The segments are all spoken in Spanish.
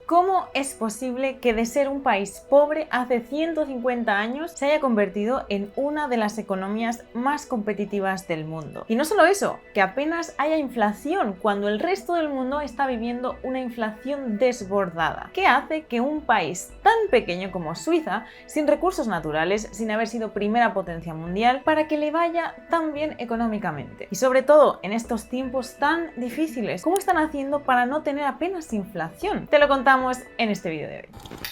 ¿Cómo es posible que de ser un país pobre hace 150 años se haya convertido en una de las economías más competitivas del mundo? Y no solo eso, que apenas haya inflación cuando el resto del mundo está viviendo una inflación desbordada. ¿Qué hace que un país tan pequeño como Suiza, sin recursos naturales, sin haber sido primera potencia mundial, para que le vaya tan bien económicamente? Y sobre todo, en estos tiempos tan difíciles, ¿cómo están haciendo para no tener apenas inflación? Te lo contamos en este vídeo de hoy.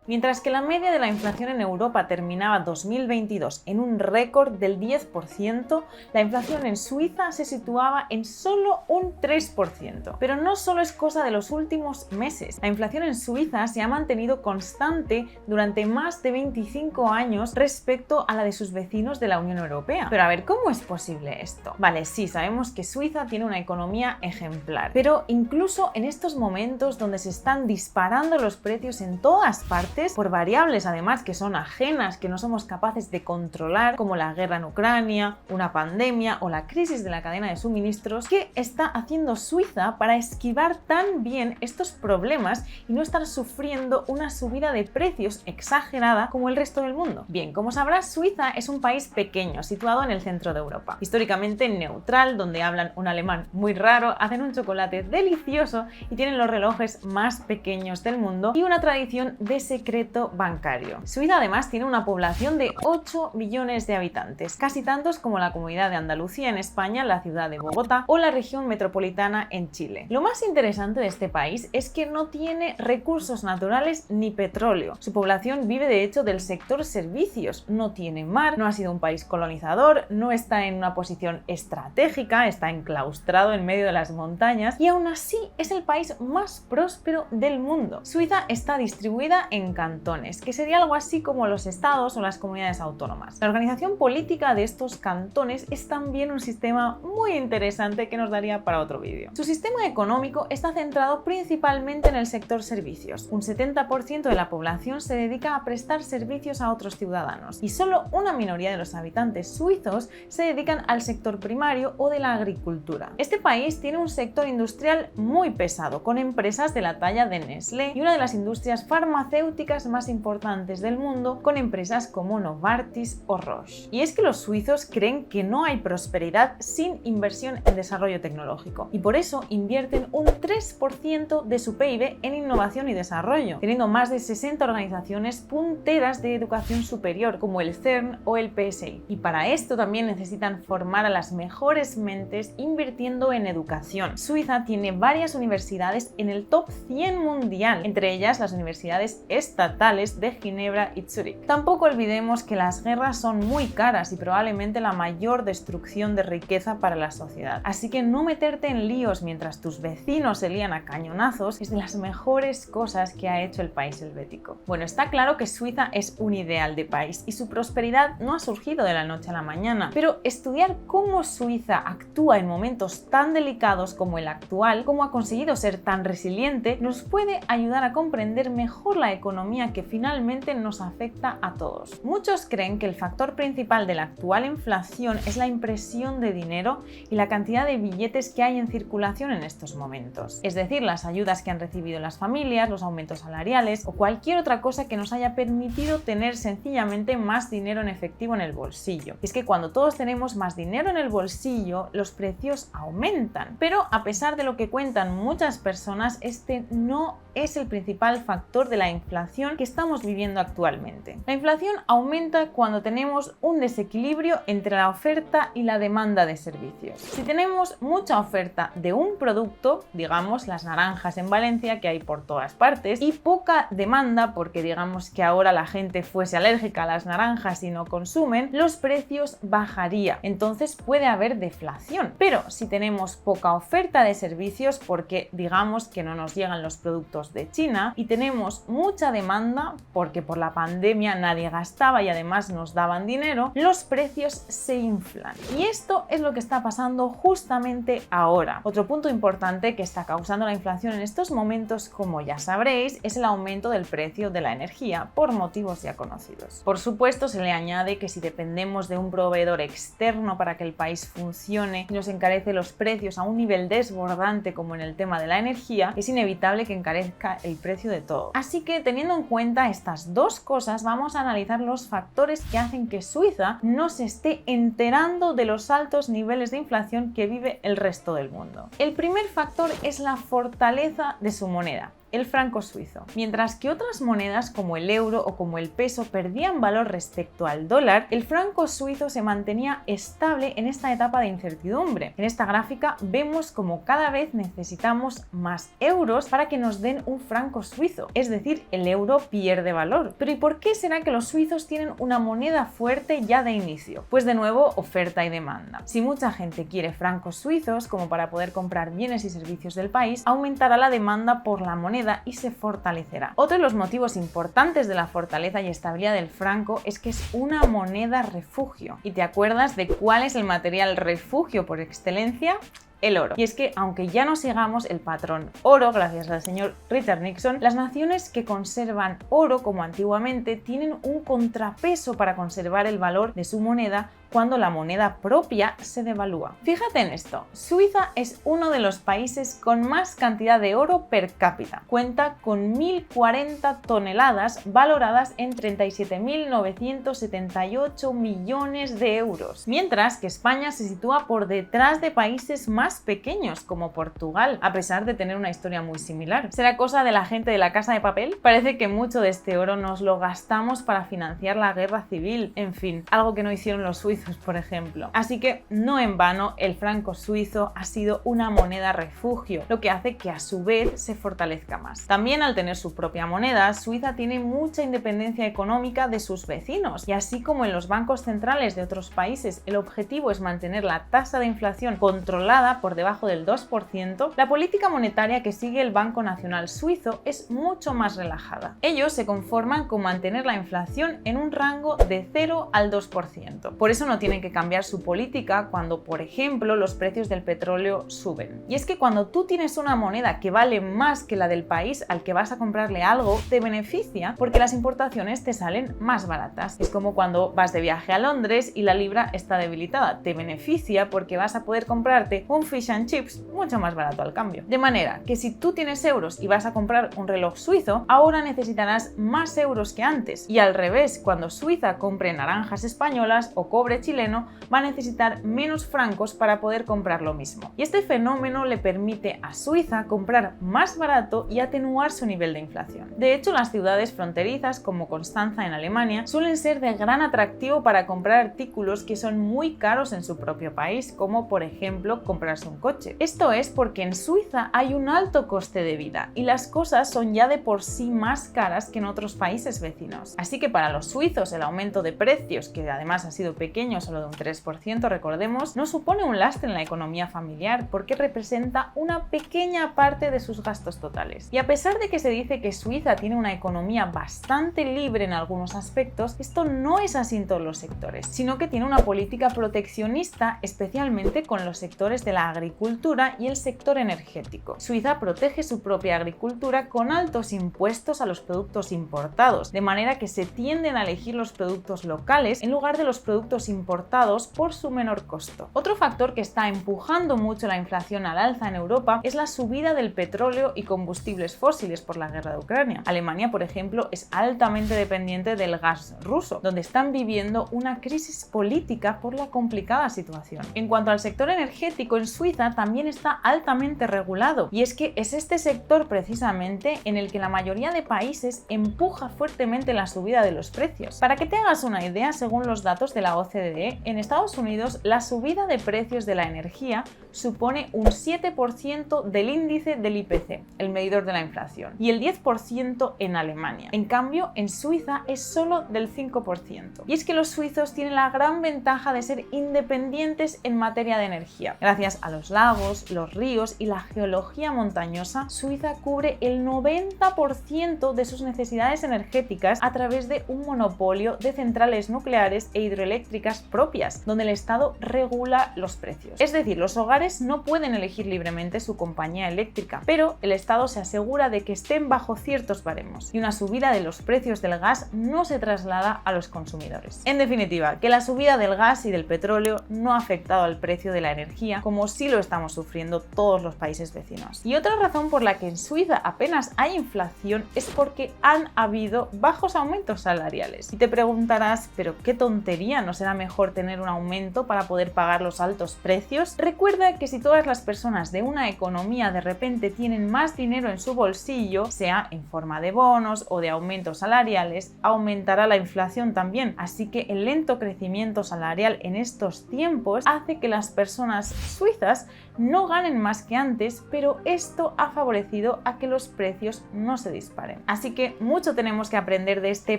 Mientras que la media de la inflación en Europa terminaba 2022 en un récord del 10%, la inflación en Suiza se situaba en solo un 3%. Pero no solo es cosa de los últimos meses. La inflación en Suiza se ha mantenido constante durante más de 25 años respecto a la de sus vecinos de la Unión Europea. Pero a ver, ¿cómo es posible esto? Vale, sí, sabemos que Suiza tiene una economía ejemplar, pero incluso en estos momentos donde se están disparando los precios en todas partes, por variables además que son ajenas, que no somos capaces de controlar, como la guerra en Ucrania, una pandemia o la crisis de la cadena de suministros, ¿qué está haciendo Suiza para esquivar tan bien estos problemas y no estar sufriendo una subida de precios exagerada como el resto del mundo? Bien, como sabrás, Suiza es un país pequeño, situado en el centro de Europa, históricamente neutral, donde hablan un alemán muy raro, hacen un chocolate delicioso y tienen los relojes más pequeños del mundo y una tradición de secreto bancario. Suiza además tiene una población de 8 millones de habitantes, casi tantos como la comunidad de Andalucía en España, la ciudad de Bogotá o la región metropolitana en Chile. Lo más interesante de este país es que no tiene recursos naturales ni petróleo. Su población vive de hecho del sector servicios, no tiene mar, no ha sido un país colonizador, no está en una posición estratégica, está enclaustrado en medio de las montañas y aún así es el país más próspero del mundo. Suiza está distribuida en cantones, que sería algo así como los estados o las comunidades autónomas. La organización política de estos cantones es también un sistema muy interesante que nos daría para otro vídeo. Su sistema económico está centrado principalmente en el sector servicios. Un 70% de la población se dedica a prestar servicios a otros ciudadanos y solo una minoría de los habitantes suizos se dedican al sector primario o de la agricultura. Este país tiene un sector industrial muy pesado, con empresas de la talla de Nestlé y una de las industrias farmacéuticas más importantes del mundo, con empresas como Novartis o Roche. Y es que los suizos creen que no hay prosperidad sin inversión en desarrollo tecnológico y por eso invierten un 3% de su PIB en innovación y desarrollo, teniendo más de 60 organizaciones punteras de educación superior como el CERN o el PSI. Y para esto también necesitan formar a las mejores mentes invirtiendo en educación. Suiza tiene varias universidades en el top 100 mundial, entre ellas las universidades estatales de Ginebra y Zúrich. Tampoco olvidemos que las guerras son muy caras y probablemente la mayor destrucción de riqueza para la sociedad. Así que no meterte en líos mientras tus vecinos se lían a cañonazos es de las mejores cosas que ha hecho el país helvético. Bueno, está claro que Suiza es un ideal de país y su prosperidad no ha surgido de la noche a la mañana, pero estudiar cómo Suiza actúa en momentos tan delicados como el actual, cómo ha conseguido ser tan resiliente, nos puede ayudar a comprender mejor la economía que finalmente nos afecta a todos. Muchos creen que el factor principal de la actual inflación es la impresión de dinero y la cantidad de billetes que hay en circulación en estos momentos. Es decir, las ayudas que han recibido las familias, los aumentos salariales o cualquier otra cosa que nos haya permitido tener sencillamente más dinero en efectivo en el bolsillo. Y es que cuando todos tenemos más dinero en el bolsillo, los precios aumentan. Pero a pesar de lo que cuentan muchas personas, este no es el principal factor de la inflación que estamos viviendo actualmente. La inflación aumenta cuando tenemos un desequilibrio entre la oferta y la demanda de servicios. Si tenemos mucha oferta de un producto, digamos las naranjas en Valencia que hay por todas partes, y poca demanda porque digamos que ahora la gente fuese alérgica a las naranjas y no consumen, los precios bajarían. Entonces puede haber deflación. Pero si tenemos poca oferta de servicios porque digamos que no nos llegan los productos de China y tenemos mucha demanda, porque por la pandemia nadie gastaba y además nos daban dinero, los precios se inflan. Y esto es lo que está pasando justamente ahora. Otro punto importante que está causando la inflación en estos momentos, como ya sabréis, es el aumento del precio de la energía por motivos ya conocidos. Por supuesto, se le añade que si dependemos de un proveedor externo para que el país funcione y nos encarece los precios a un nivel desbordante como en el tema de la energía, es inevitable que encarezca el precio de todo. Así que teniendo en cuenta estas dos cosas, vamos a analizar los factores que hacen que Suiza no se esté enterando de los altos niveles de inflación que vive el resto del mundo. El primer factor es la fortaleza de su moneda, el franco suizo. Mientras que otras monedas como el euro o como el peso perdían valor respecto al dólar, el franco suizo se mantenía estable en esta etapa de incertidumbre. En esta gráfica vemos como cada vez necesitamos más euros para que nos den un franco suizo, es decir, el euro pierde valor. Pero ¿y por qué será que los suizos tienen una moneda fuerte ya de inicio? Pues de nuevo, oferta y demanda. Si mucha gente quiere francos suizos como para poder comprar bienes y servicios del país, aumentará la demanda por la moneda y se fortalecerá. Otro de los motivos importantes de la fortaleza y estabilidad del franco es que es una moneda refugio. ¿Y te acuerdas de cuál es el material refugio por excelencia? El oro. Y es que, aunque ya no sigamos el patrón oro, gracias al señor Richard Nixon, las naciones que conservan oro como antiguamente tienen un contrapeso para conservar el valor de su moneda cuando la moneda propia se devalúa. Fíjate en esto, Suiza es uno de los países con más cantidad de oro per cápita. Cuenta con 1.040 toneladas valoradas en 37.978 millones de euros, mientras que España se sitúa por detrás de países más pequeños como Portugal, a pesar de tener una historia muy similar. ¿Será cosa de la gente de la Casa de Papel? Parece que mucho de este oro nos lo gastamos para financiar la guerra civil, en fin, algo que no hicieron los suizos, por ejemplo. Así que no en vano el franco suizo ha sido una moneda refugio, lo que hace que a su vez se fortalezca más. También al tener su propia moneda, Suiza tiene mucha independencia económica de sus vecinos, y así como en los bancos centrales de otros países el objetivo es mantener la tasa de inflación controlada por debajo del 2%, la política monetaria que sigue el Banco Nacional Suizo es mucho más relajada. Ellos se conforman con mantener la inflación en un rango de 0 al 2%. Por eso no tienen que cambiar su política cuando, por ejemplo, los precios del petróleo suben. Y es que cuando tú tienes una moneda que vale más que la del país al que vas a comprarle algo, te beneficia porque las importaciones te salen más baratas. Es como cuando vas de viaje a Londres y la libra está debilitada. Te beneficia porque vas a poder comprarte un fish and chips mucho más barato al cambio. De manera que si tú tienes euros y vas a comprar un reloj suizo, ahora necesitarás más euros que antes. Y al revés, cuando Suiza compre naranjas españolas o cobre chileno, va a necesitar menos francos para poder comprar lo mismo. Y este fenómeno le permite a Suiza comprar más barato y atenuar su nivel de inflación. De hecho, las ciudades fronterizas como Constanza en Alemania suelen ser de gran atractivo para comprar artículos que son muy caros en su propio país, como por ejemplo comprarse un coche. Esto es porque en Suiza hay un alto coste de vida y las cosas son ya de por sí más caras que en otros países vecinos. Así que para los suizos el aumento de precios, que además ha sido pequeño, solo de un 3%, recordemos, no supone un lastre en la economía familiar porque representa una pequeña parte de sus gastos totales. Y a pesar de que se dice que Suiza tiene una economía bastante libre en algunos aspectos, esto no es así en todos los sectores, sino que tiene una política proteccionista, especialmente con los sectores de la agricultura y el sector energético. Suiza protege su propia agricultura con altos impuestos a los productos importados, de manera que se tienden a elegir los productos locales en lugar de los productos importados por su menor costo. Otro factor que está empujando mucho la inflación al alza en Europa es la subida del petróleo y combustibles fósiles por la guerra de Ucrania. Alemania, por ejemplo, es altamente dependiente del gas ruso, donde están viviendo una crisis política por la complicada situación. En cuanto al sector energético, en Suiza también está altamente regulado, y es que es este sector precisamente en el que la mayoría de países empuja fuertemente la subida de los precios. Para que te hagas una idea, según los datos de la OCDE OCDE, en Estados Unidos la subida de precios de la energía supone un 7% del índice del IPC, el medidor de la inflación, y el 10% en Alemania. En cambio, en Suiza es solo del 5%. Y es que los suizos tienen la gran ventaja de ser independientes en materia de energía. Gracias a los lagos, los ríos y la geología montañosa, Suiza cubre el 90% de sus necesidades energéticas a través de un monopolio de centrales nucleares e hidroeléctricas propias, donde el Estado regula los precios. Es decir, los hogares no pueden elegir libremente su compañía eléctrica, pero el Estado se asegura de que estén bajo ciertos baremos y una subida de los precios del gas no se traslada a los consumidores. En definitiva, que la subida del gas y del petróleo no ha afectado al precio de la energía como sí lo estamos sufriendo todos los países vecinos. Y otra razón por la que en Suiza apenas hay inflación es porque han habido bajos aumentos salariales. Y te preguntarás, pero qué tontería, ¿no será mejor tener un aumento para poder pagar los altos precios? Recuerda que si todas las personas de una economía de repente tienen más dinero en su bolsillo, sea en forma de bonos o de aumentos salariales, aumentará la inflación también. Así que el lento crecimiento salarial en estos tiempos hace que las personas suizas no ganen más que antes, pero esto ha favorecido a que los precios no se disparen. Así que mucho tenemos que aprender de este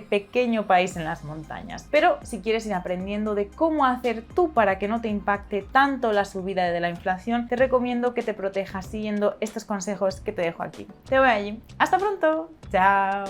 pequeño país en las montañas. Pero si quieres ir aprendiendo de cómo hacer tú para que no te impacte tanto la subida de la inflación, te recomiendo que te protejas siguiendo estos consejos que te dejo aquí. Te veo allí. ¡Hasta pronto! ¡Chao!